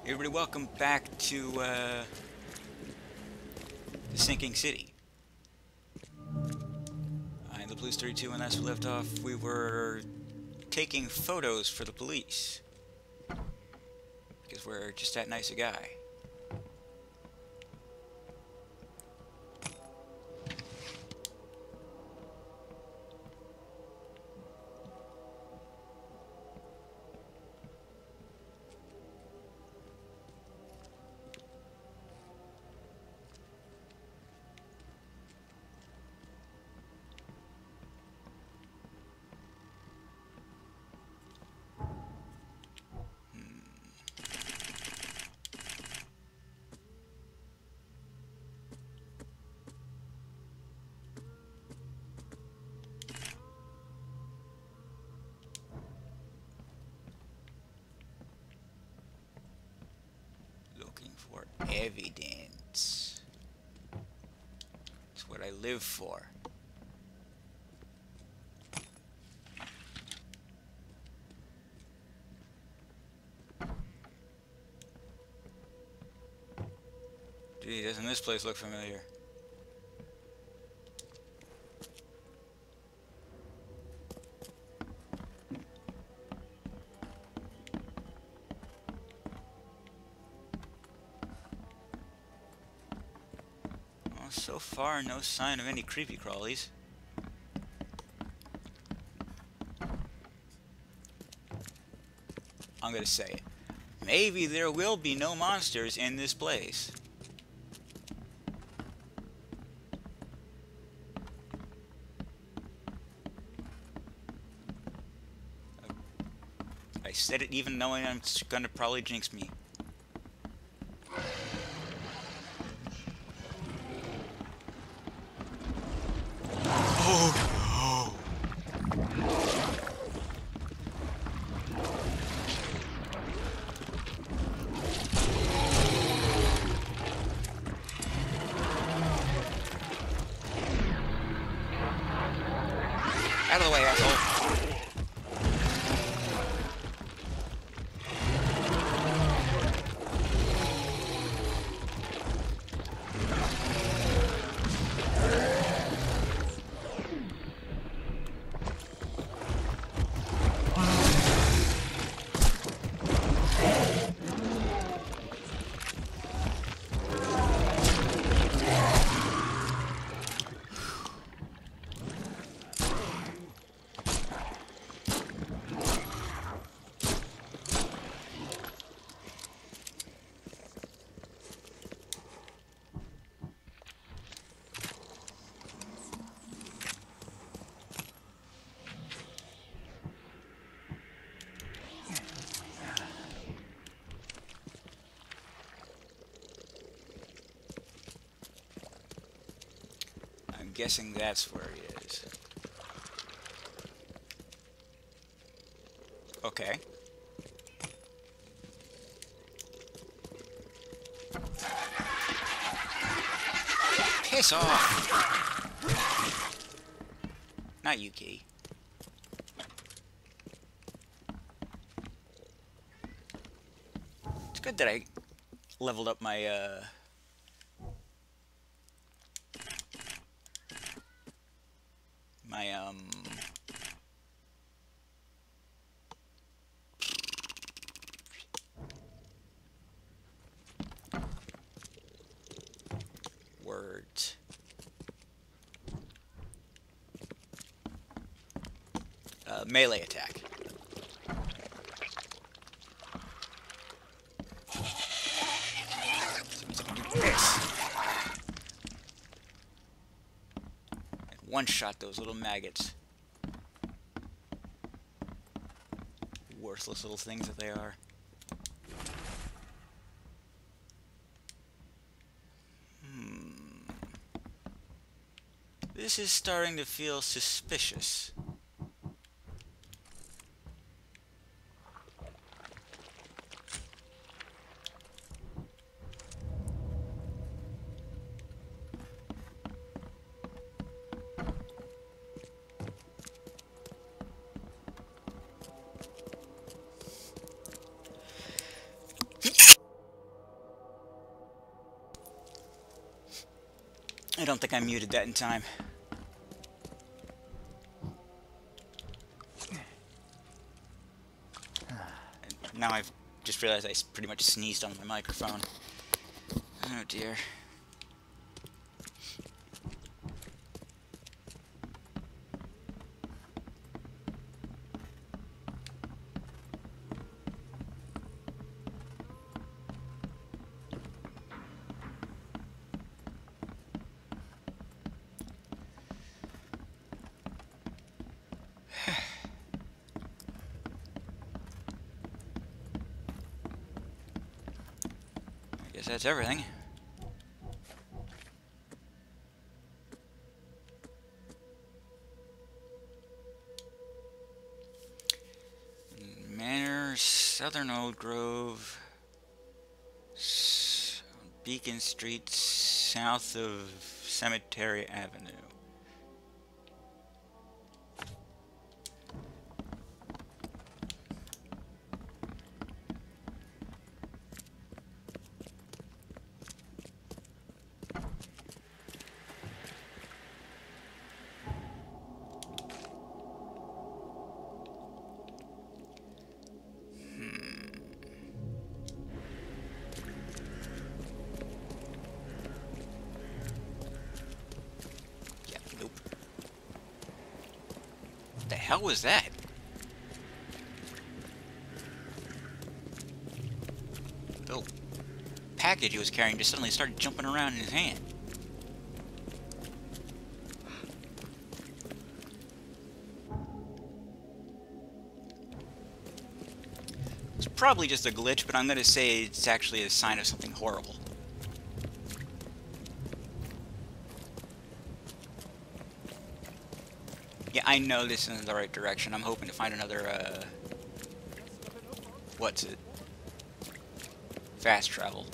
Everybody, welcome back to the Sinking City. I'm the Blues 32, and last we left off, we were taking photos for the police. Because we're just that nice a guy. Looking for evidence. It's what I live for. Gee, doesn't this place look familiar? Well, so far, no sign of any creepy crawlies. I'm gonna say it. Maybe there will be no monsters in this place. I said it even knowing I'm gonna probably jinx me. Oh no! Out of the way, asshole! I'm guessing that's where he is. Okay. Piss off! Not you, Key. It's good that I leveled up my, my, words. Melee attack. So means I can do this. And one-shot those little maggots. Worthless little things that they are. This is starting to feel suspicious. I don't think I muted that in time. Now I've just realized I pretty much sneezed on my microphone. Oh dear. I guess that's everything. Manor, Southern Old Grove, Beacon Street, south of Cemetery Avenue. The hell was that? Little package he was carrying just suddenly started jumping around in his hand. It's probably just a glitch, but I'm gonna say it's actually a sign of something horrible. Yeah, I know this isn't the right direction. I'm hoping to find another, what's it? Fast travel.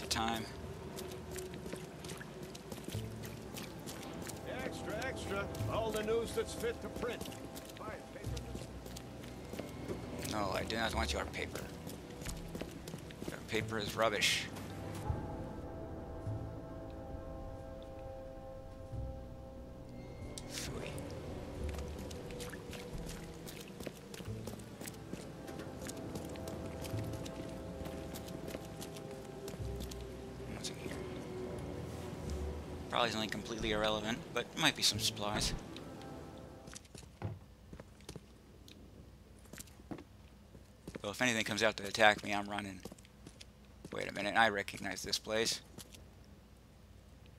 Time. Extra, extra. All the news that's fit to print. Buy paper. No, I do not want your paper. Your paper is rubbish. Phooey. Probably something completely irrelevant, but might be some supplies. Well, if anything comes out to attack me, I'm running. Wait a minute, I recognize this place.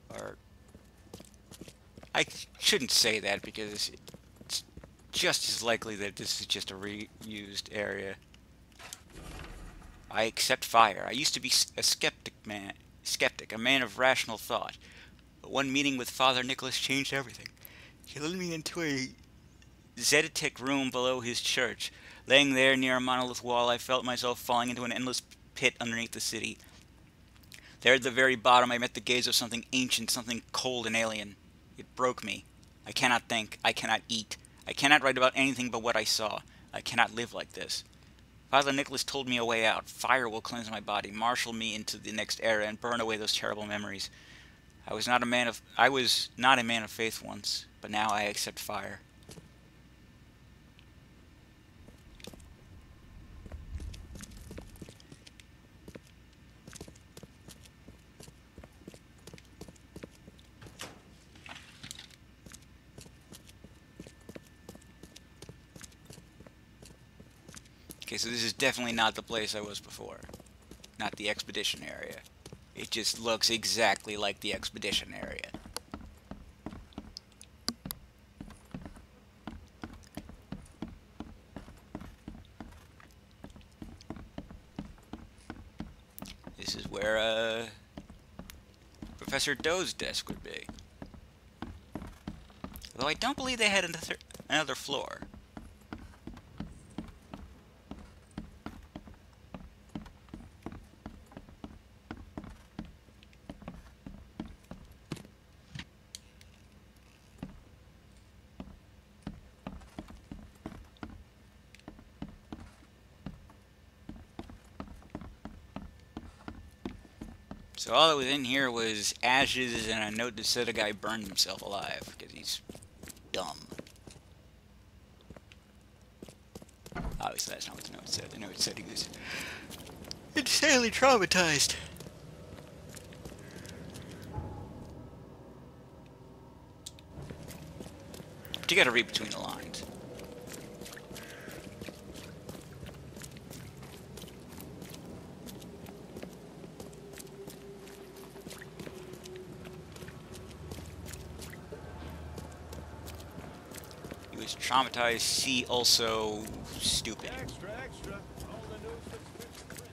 Or... I shouldn't say that because it's just as likely that this is just a reused area. I accept fire. I used to be a skeptic, a man of rational thought. But one meeting with Father Nicholas changed everything. He led me into a zetetic room below his church. Laying there near a monolith wall, I felt myself falling into an endless pit underneath the city. There at the very bottom, I met the gaze of something ancient, something cold and alien. It broke me. I cannot think. I cannot eat. I cannot write about anything but what I saw. I cannot live like this. Father Nicholas told me a way out. Fire will cleanse my body, marshal me into the next era, and burn away those terrible memories. I was not a man of faith once, but now I accept fire. Okay, so this is definitely not the place I was before. Not the expedition area. It just looks exactly like the expedition area. This is where, Professor Doe's desk would be. Though I don't believe they had another floor. So all that was in here was ashes and a note that said a guy burned himself alive because he's dumb. Obviously that's not what the note said. The note said he was insanely traumatized. But you gotta read between the lines. He was traumatized, see also stupid. Extra, extra. All the news that's fit for print.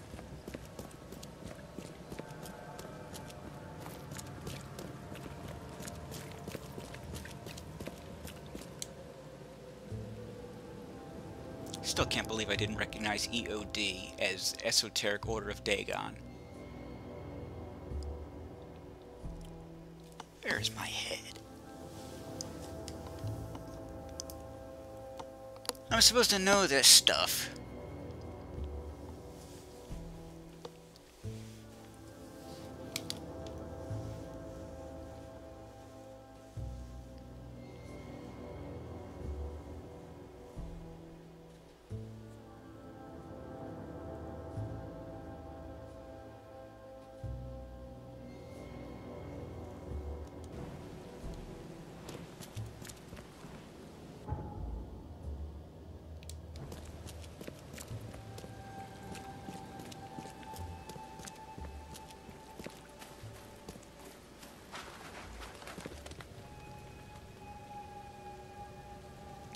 Still can't believe I didn't recognize EOD as Esoteric Order of Dagon. Where's my head? I'm supposed to know this stuff.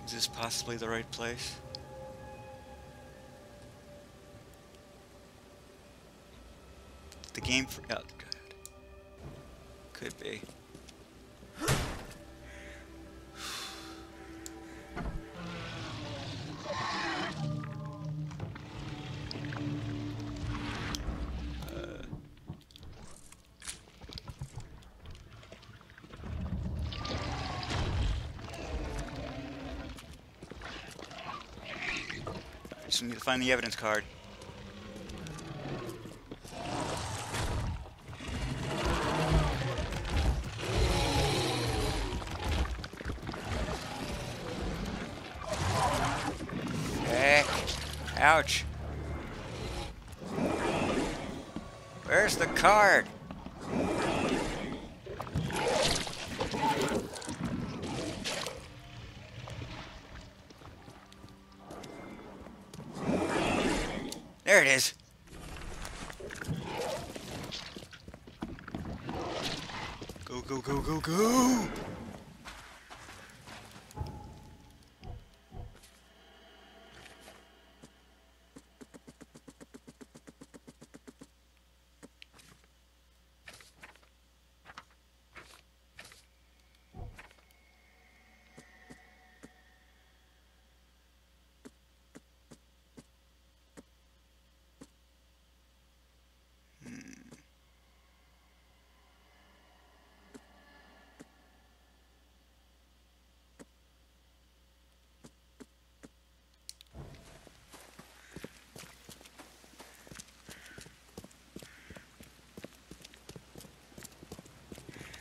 Is this possibly the right place? The game for... Oh, God. Could be. Just need to find the evidence card. Heck. Ouch. Where's the card? There it is. Go, go, go, go, go!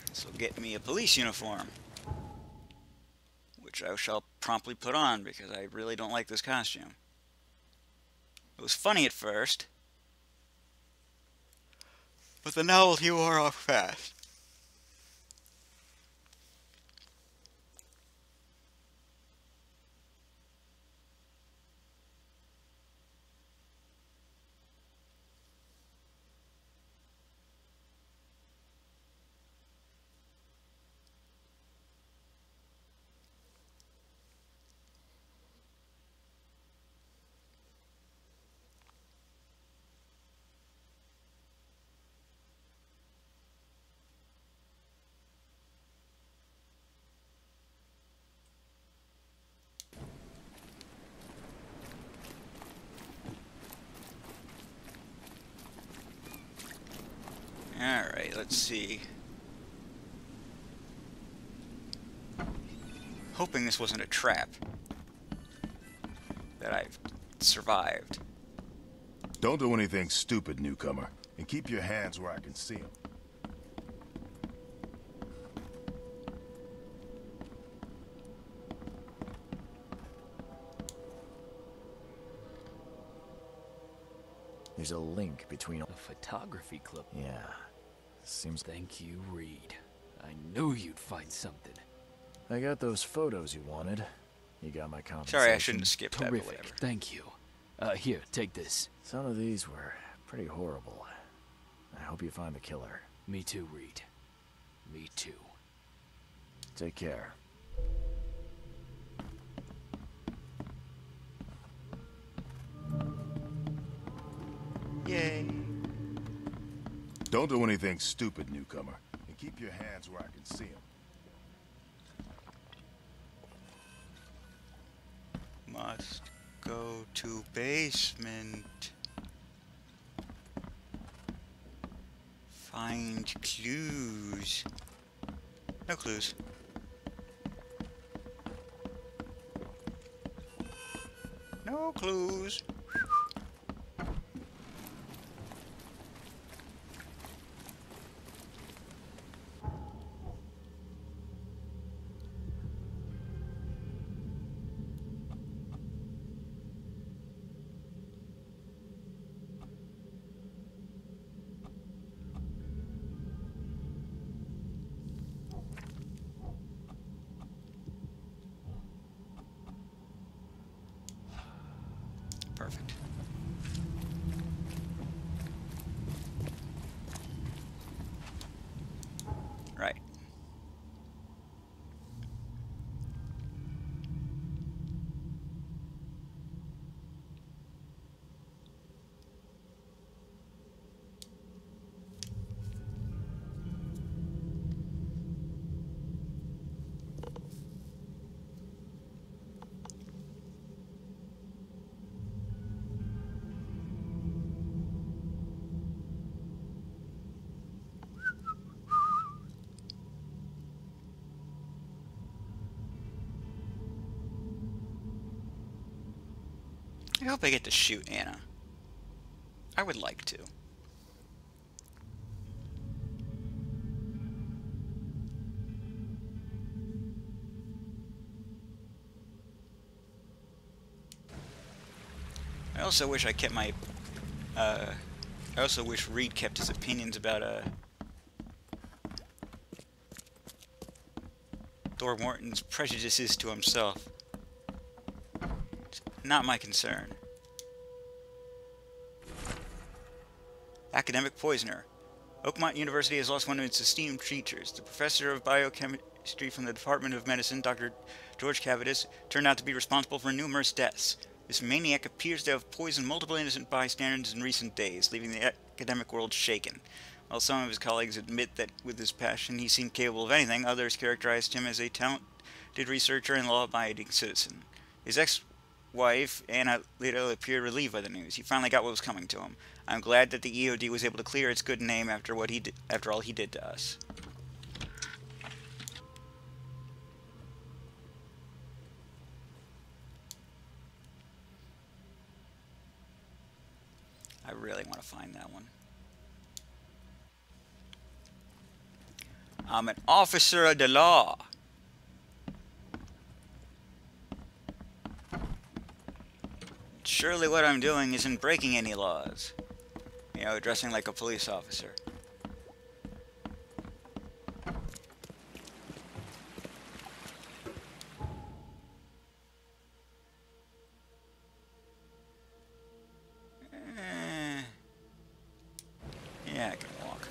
This will get me a police uniform, which I shall promptly put on because I really don't like this costume. It was funny at first, but the novelty wore off fast. Alright, let's see. Hoping this wasn't a trap. That I've survived. Don't do anything stupid, newcomer. And keep your hands where I can see them. There's a link between A photography club. Yeah. Seems Thank you, Reed. I knew you'd find something. I got those photos you wanted. You got my compensation. Sorry, I shouldn't have skipped that, but Terrific. whatever. Thank you. Here, take this. Some of these were pretty horrible. I hope you find the killer. Me too, Reed. Me too. Take care. Yay. Don't do anything stupid, newcomer. And keep your hands where I can see them. Must go to basement. Find clues. No clues. No clues. Perfect. Right. I hope I get to shoot Anna. I would like to. I also wish I kept my, I also wish Reed kept his opinions about, Thornton's prejudices to himself. It's not my concern. Academic poisoner. Oakmont University has lost one of its esteemed teachers. The professor of biochemistry from the Department of Medicine, Dr. George Cavadis, turned out to be responsible for numerous deaths. This maniac appears to have poisoned multiple innocent bystanders in recent days, leaving the academic world shaken. While some of his colleagues admit that with his passion he seemed capable of anything, others characterized him as a talented researcher and law-abiding citizen. His ex-wife, Anna, later appeared relieved by the news. He finally got what was coming to him. I'm glad that the EOD was able to clear its good name after what he did, after all he did to us. I really want to find that one. I'm an officer of the law. Surely what I'm doing isn't breaking any laws. You know, dressing like a police officer. Yeah, I can walk.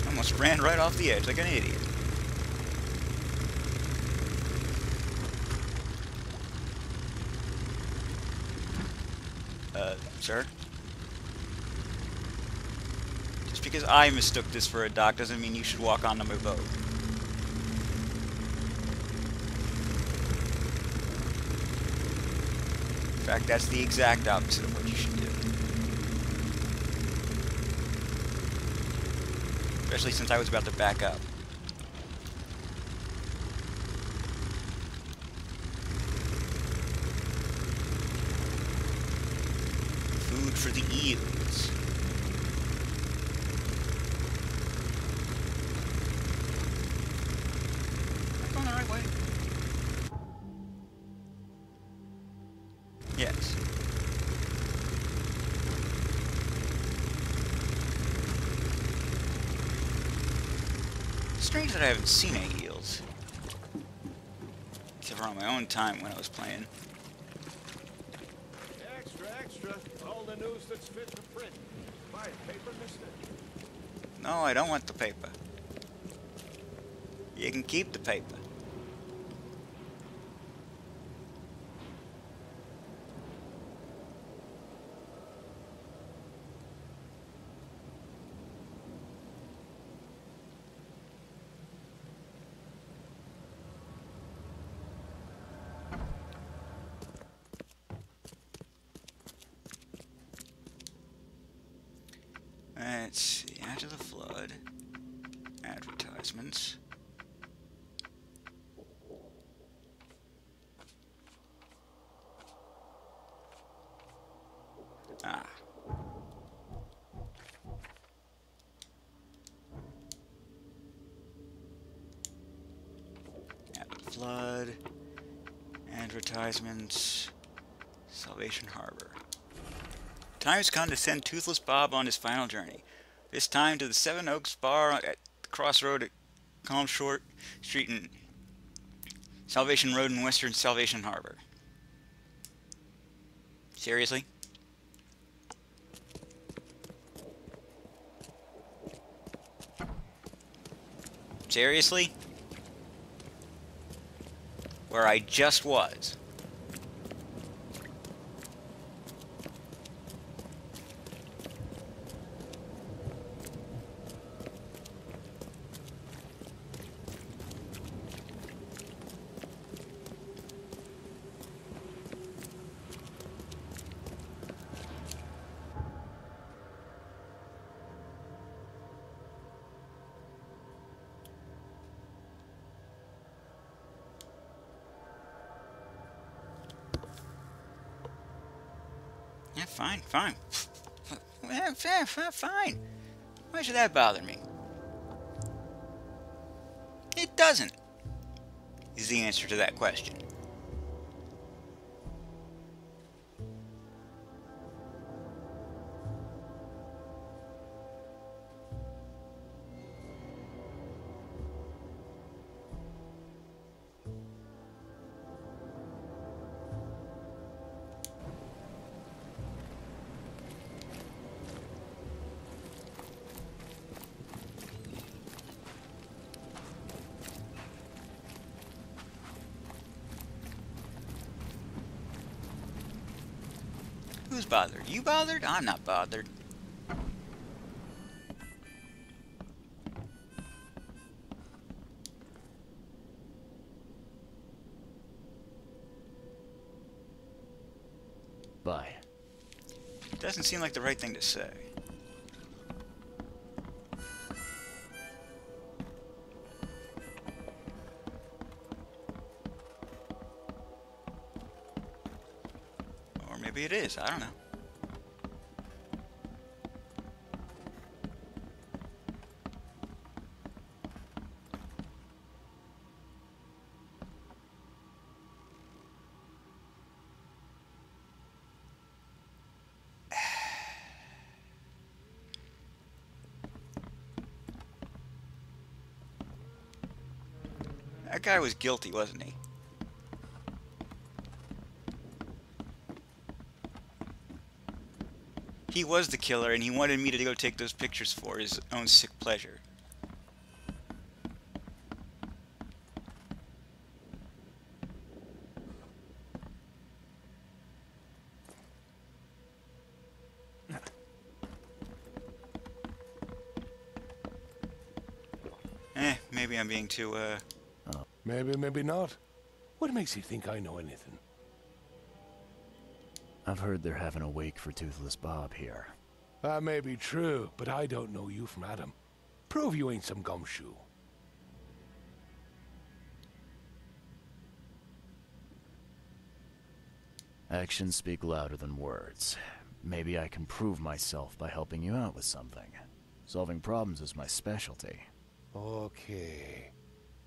Almost ran right off the edge like an idiot. Sir? Just because I mistook this for a dock doesn't mean you should walk onto my boat. fact, that's the exact opposite of what you should do. Especially since I was about to back up. Food for the eels. Am I going the right way? Yes. Strange that I haven't seen any eels. Except for on my own time when I was playing. Extra, extra. All the news that's fit to print. Buy paper, mister. No, I don't want the paper. You can keep the paper. Let's see, after the flood, advertisements. Ah. After the flood, advertisements, Salvation Harbor. Time has come to send Toothless Bob on his final journey. This time to the Seven Oaks Bar at the crossroad at Calm Short Street and Salvation Road in Western Salvation Harbor. Seriously? Seriously? Where I just was. Yeah, fine, fine. Fine. Why should that bother me? It doesn't, is the answer to that question. Who's bothered? You bothered? I'm not bothered. Bye. Doesn't seem like the right thing to say. Or maybe it is. I don't know. That guy was guilty, wasn't he? He was the killer, and he wanted me to go take those pictures for his own sick pleasure. Maybe I'm being too, Maybe, maybe not. What makes you think I know anything? I've heard they're having a wake for Toothless Bob here. That may be true, but I don't know you from Adam. Prove you ain't some gumshoe. Actions speak louder than words. Maybe I can prove myself by helping you out with something. Solving problems is my specialty. Okay.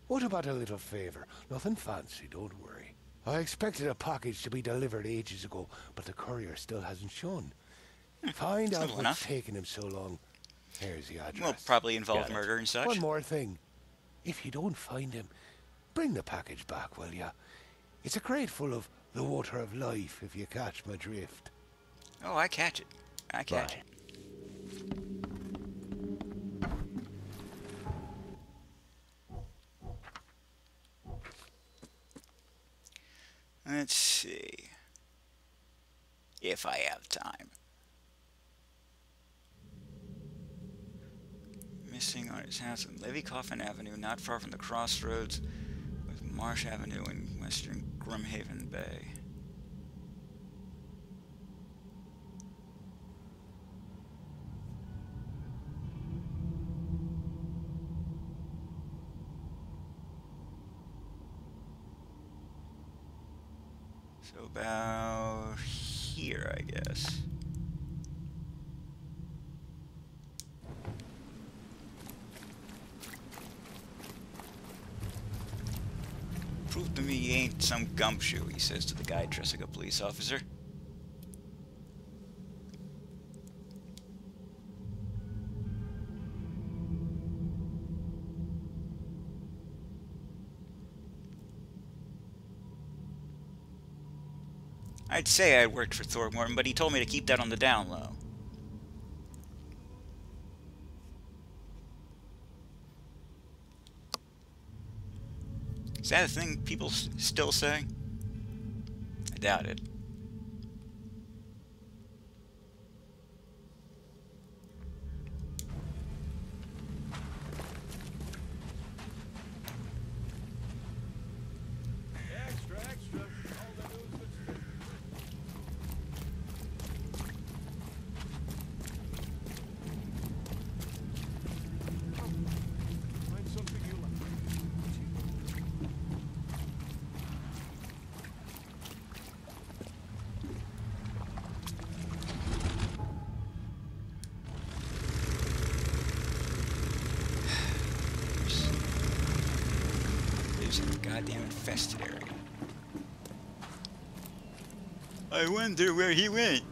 What about a little favor? Nothing fancy, don't worry. I expected a package to be delivered ages ago, but the courier still hasn't shown. Find out Simple what's enough. taking him so long. Here's the address. Will probably involve Got it. murder and such. One more thing. If you don't find him, bring the package back, will ya? It's a crate full of the water of life, if you catch my drift. Oh, I catch it. I catch Bye. it. Let's see. If I have time. Missing on his house on Levy Coffin Avenue, not far from the crossroads with Marsh Avenue in western Grimhaven Bay. So about here, I guess. Prove to me you ain't some gumshoe, he says to the guy dressed like a police officer. I'd say I worked for Thorgmorton, but he told me to keep that on the down low. Is that a thing people still say? I doubt it. Extra, extra. All the news that's fit. Find something you like. Lives in a goddamn infested area. I wonder where he went.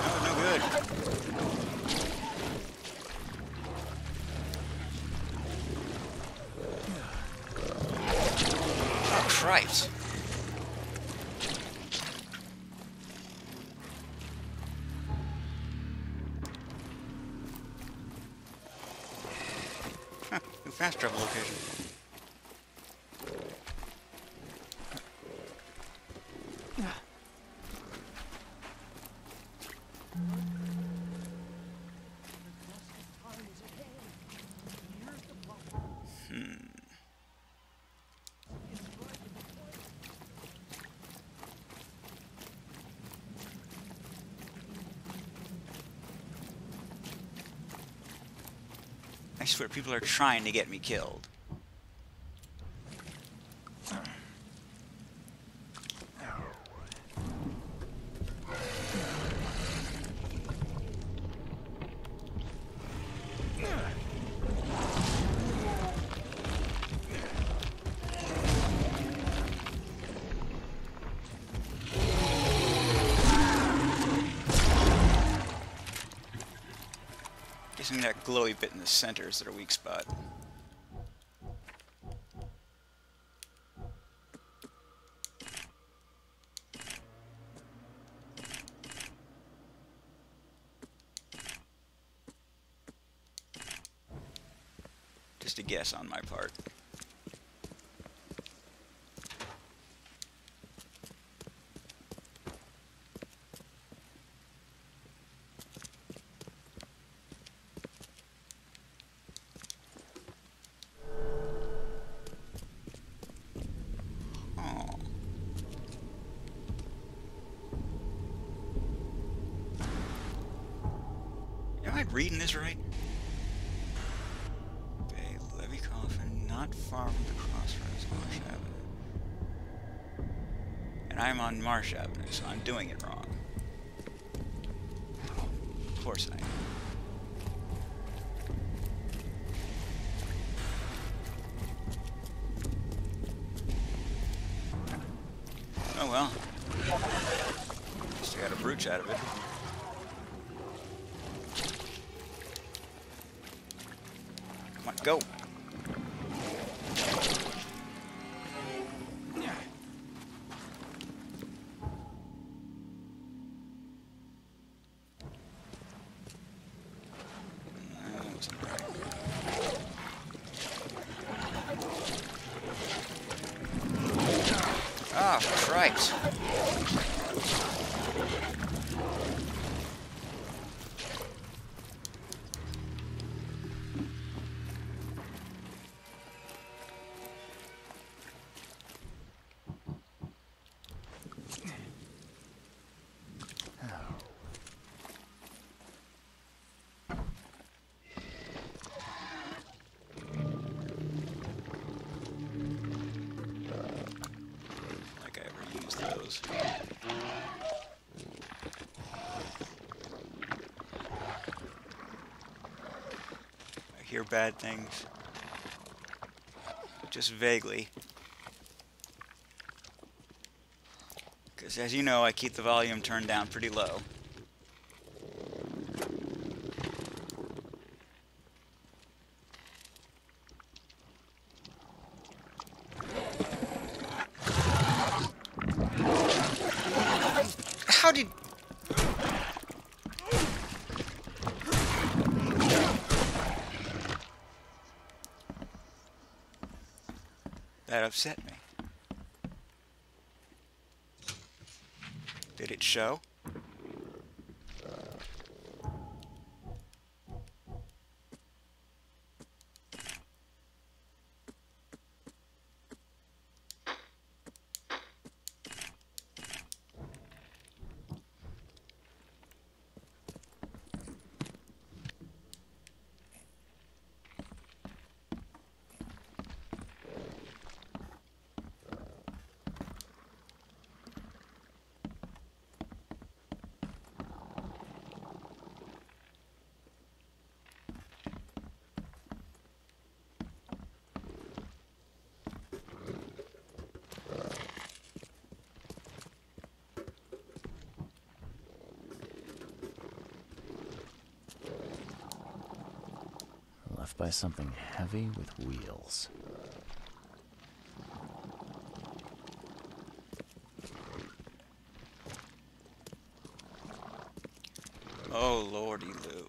Oh, no good. Oh, Christ. Huh, new fast travel location. I swear people are trying to get me killed. guessing that glowy bit in the center is their weak spot. Just a guess on my part. Am I reading this right? Bay Levy Coffin, not far from the crossroads of Marsh Avenue. And I'm on Marsh Avenue, so I'm doing it wrong. Of course I am. Oh well. Just got a brooch out of it. Come on, go. That wasn't right. Ah, cripes. Like I ever used those. I hear bad things. Just vaguely. Because as you know, I keep the volume turned down pretty low. How did... That upset me. Did it show? Left by something heavy with wheels. Oh, lordy Lou.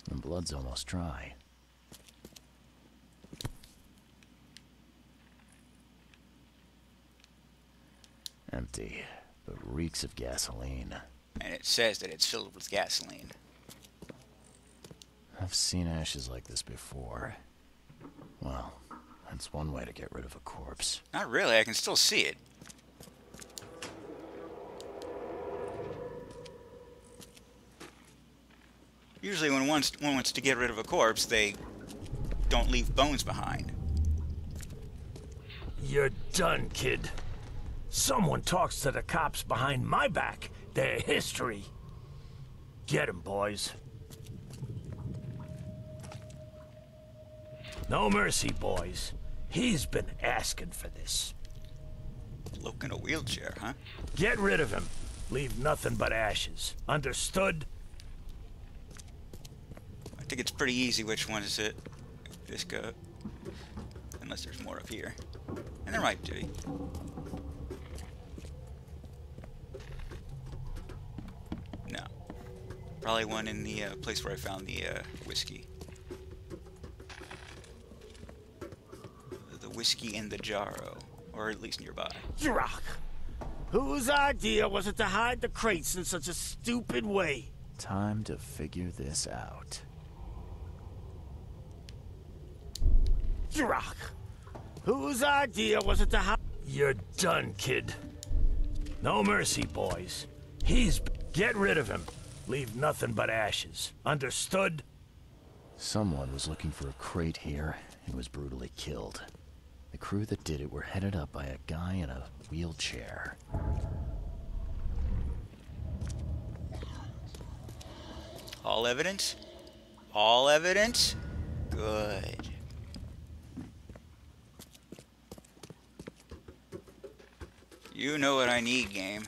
The blood's almost dry. empty, but reeks of gasoline. And it says that it's filled with gasoline. I've seen ashes like this before. Well, that's one way to get rid of a corpse. Not really, I can still see it. Usually when one wants to get rid of a corpse, they don't leave bones behind. You're done, kid. Someone talks to the cops behind my back. Their history. Get 'em, boys. No mercy, boys. He's been asking for this. Bloke in a wheelchair, huh? Get rid of him. Leave nothing but ashes. Understood? I think it's pretty easy which one is it. This go. Unless there's more up here. And there might be. No. Probably one in the place where I found the whiskey. The whiskey in the jarro. Or at least nearby. Drock! Whose idea was it to hide the crates in such a stupid way? Time to figure this out. Drock! Whose idea was it to hide? You're done, kid. No mercy, boys. Get rid of him. Leave nothing but ashes. Understood? Someone was looking for a crate here and was brutally killed. The crew that did it were headed up by a guy in a wheelchair. All evidence? All evidence? Good. You know what I need, game.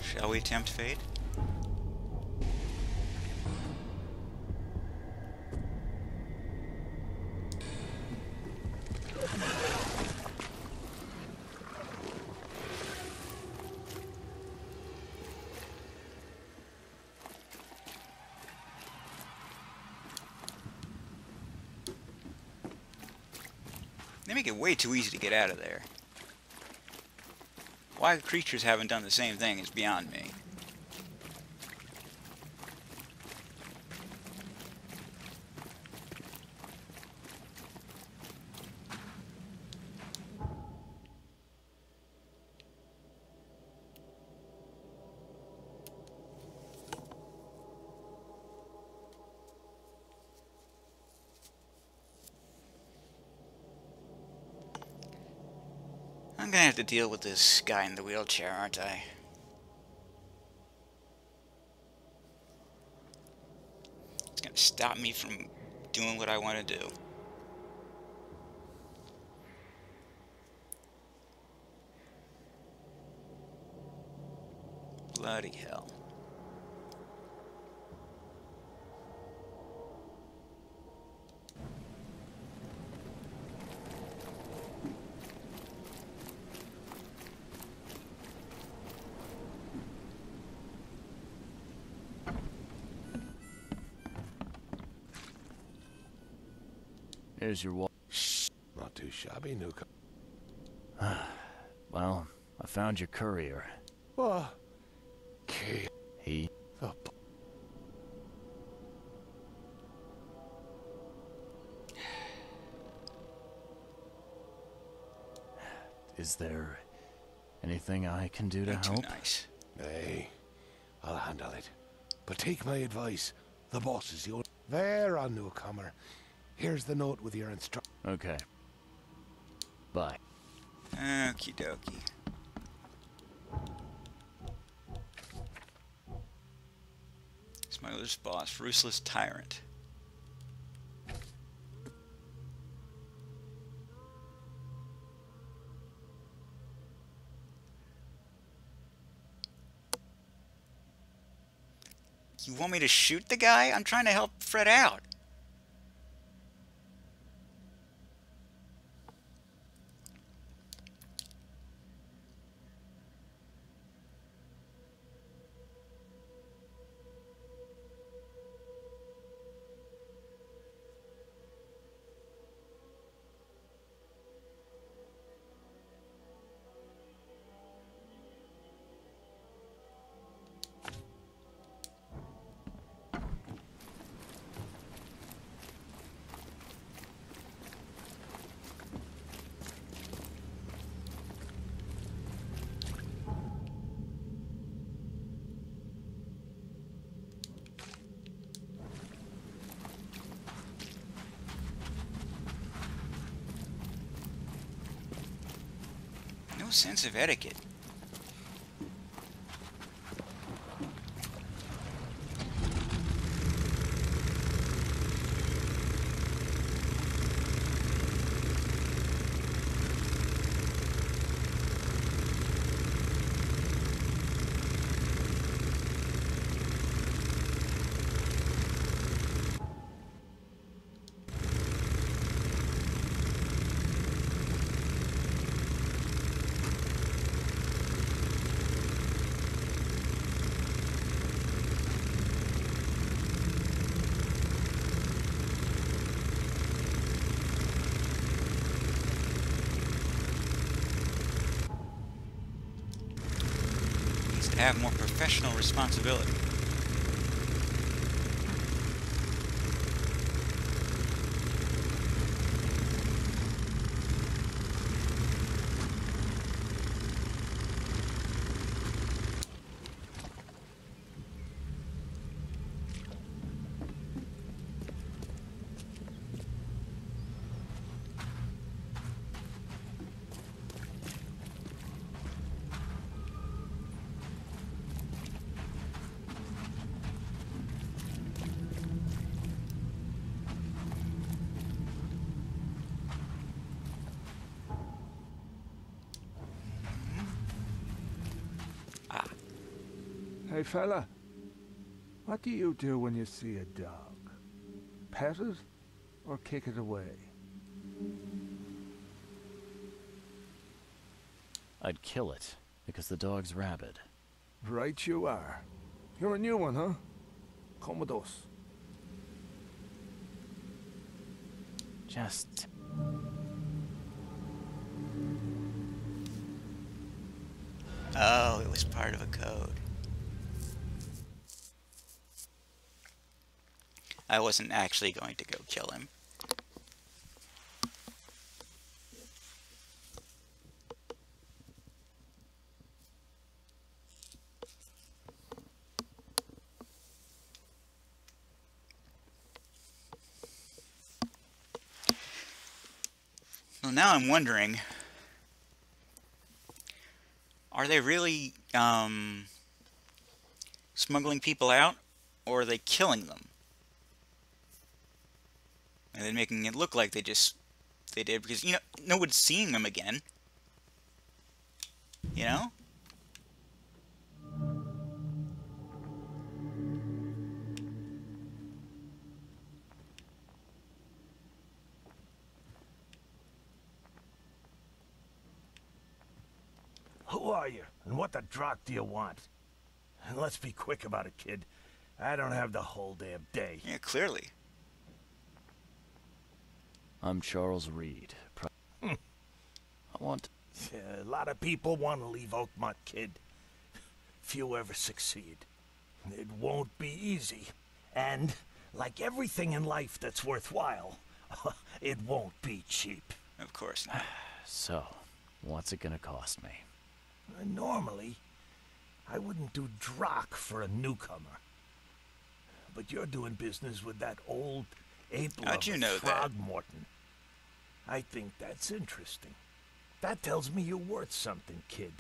Shall we attempt fate? They make it way too easy to get out of there. Why creatures haven't done the same thing is beyond me. I'm gonna have to deal with this guy in the wheelchair, aren't I? It's gonna stop me from doing what I want to do. Bloody hell. Here's your wall. Not too shabby, newcomer. Well, I found your courier. What? Okay. He... Up. Is there anything I can do to Not too help? nice. Hey, I'll handle it. But take my advice. The boss is the only... There, on newcomer. Here's the note with your instructions. Okay. Bye. Okie dokie. Smuggler's boss, ruthless tyrant. You want me to shoot the guy? I'm trying to help Fred out. sense of etiquette. Have more professional responsibility. Hey fella, what do you do when you see a dog? Pet it or kick it away? I'd kill it, because the dog's rabid. Right you are. You're a new one, huh? Come with us. Just... Oh, it was part of a code. I wasn't actually going to go kill him. Well, now I'm wondering, are they really smuggling people out, or are they killing them? And then making it look like they did, because, you know, no one's seeing them again. You know? Who are you, and what the drock do you want? And let's be quick about it, kid. I don't have the whole damn day. Yeah, clearly. I'm Charles Reed. I want... A lot of people want to leave Oakmont, kid. Few ever succeed. It won't be easy. And, like everything in life that's worthwhile, it won't be cheap. Of course not. So, what's it gonna cost me? Normally, I wouldn't do drock for a newcomer. But you're doing business with that old ape How'd you know that? Throgmorton. I think that's interesting. That tells me you're worth something, kid.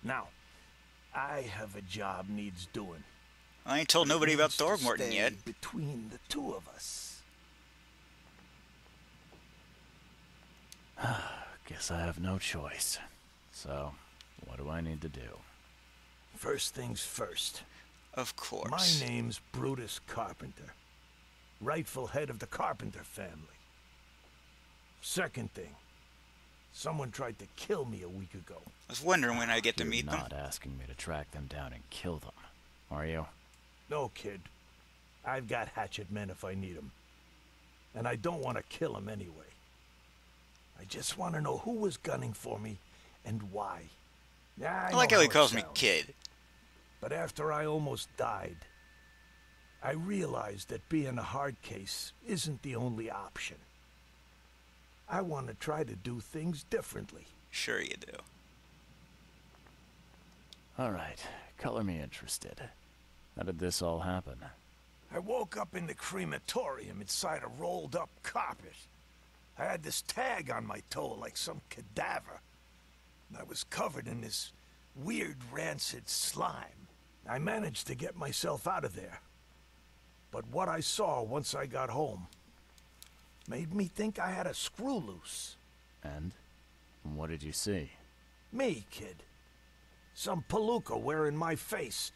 Now, I have a job needs doing. I ain't told nobody about Needs to Throgmorton stay yet. Between the two of us. Guess I have no choice. So, what do I need to do? First things first. Of course. My name's Brutus Carpenter. Rightful head of the Carpenter family. Second thing. Someone tried to kill me a week ago. I was wondering when I get to You're meet them. not asking me to track them down and kill them, are you? No, kid. I've got hatchet men if I need them. And I don't want to kill them anyway. I just want to know who was gunning for me and why. I like how he calls me kid. But after I almost died, I realized that being a hard case isn't the only option. I want to try to do things differently. Sure you do. Alright, color me interested. How did this all happen? I woke up in the crematorium inside a rolled-up carpet. I had this tag on my toe like some cadaver. I was covered in this weird, rancid slime. I managed to get myself out of there. But what I saw once I got home made me think I had a screw loose. And? What did you see? Me, kid. Some palooka wearing my face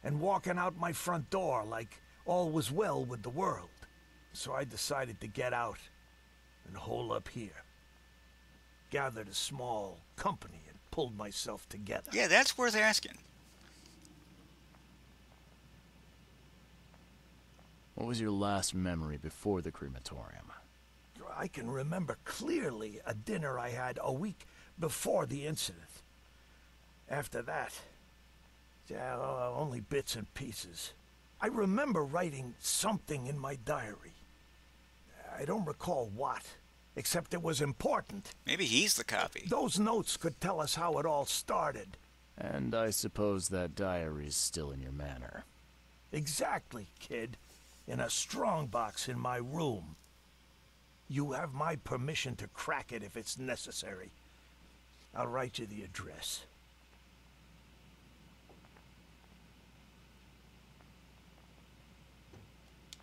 and walking out my front door like all was well with the world. So I decided to get out and hole up here. Gathered a small company and pulled myself together. Yeah, that's worth asking. What was your last memory before the crematorium? I can remember clearly a dinner I had a week before the incident. After that, yeah, only bits and pieces. I remember writing something in my diary. I don't recall what, except it was important. Maybe he's the copy. Those notes could tell us how it all started. And I suppose that diary's still in your manor. Exactly, kid. In a strongbox in my room. You have my permission to crack it if it's necessary. I'll write you the address.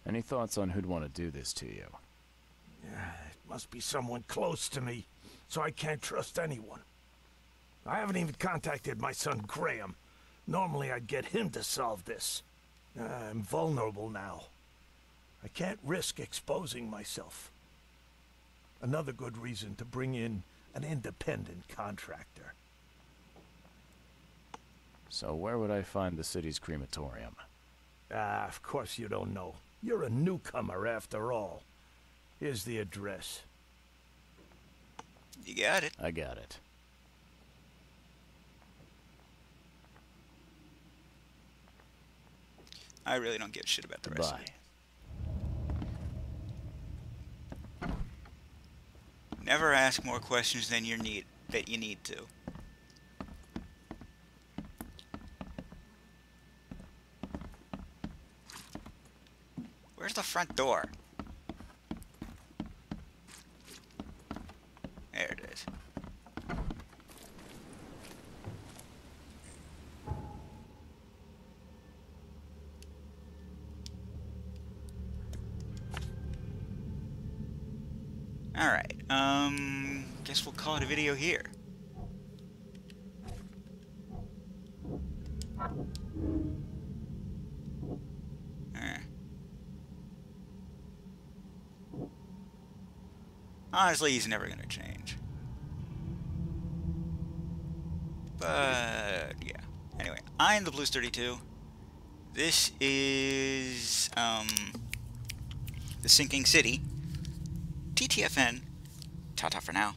Any thoughts on who'd want to do this to you? It must be someone close to me, so I can't trust anyone. I haven't even contacted my son Graham. Normally I'd get him to solve this. I'm vulnerable now. I can't risk exposing myself. Another good reason to bring in an independent contractor. So where would I find the city's crematorium? Of course you don't know. You're a newcomer after all. Here's the address. You got it. I got it. I really don't give a shit about the rest of Goodbye. it. Never ask more questions than you need to. Where's the front door? There it is. Alright, guess we'll call it a video here. Honestly, he's never gonna change. But, yeah. Anyway, I'm the Blues32. This is, The Sinking City. TTFN. Ta-ta for now.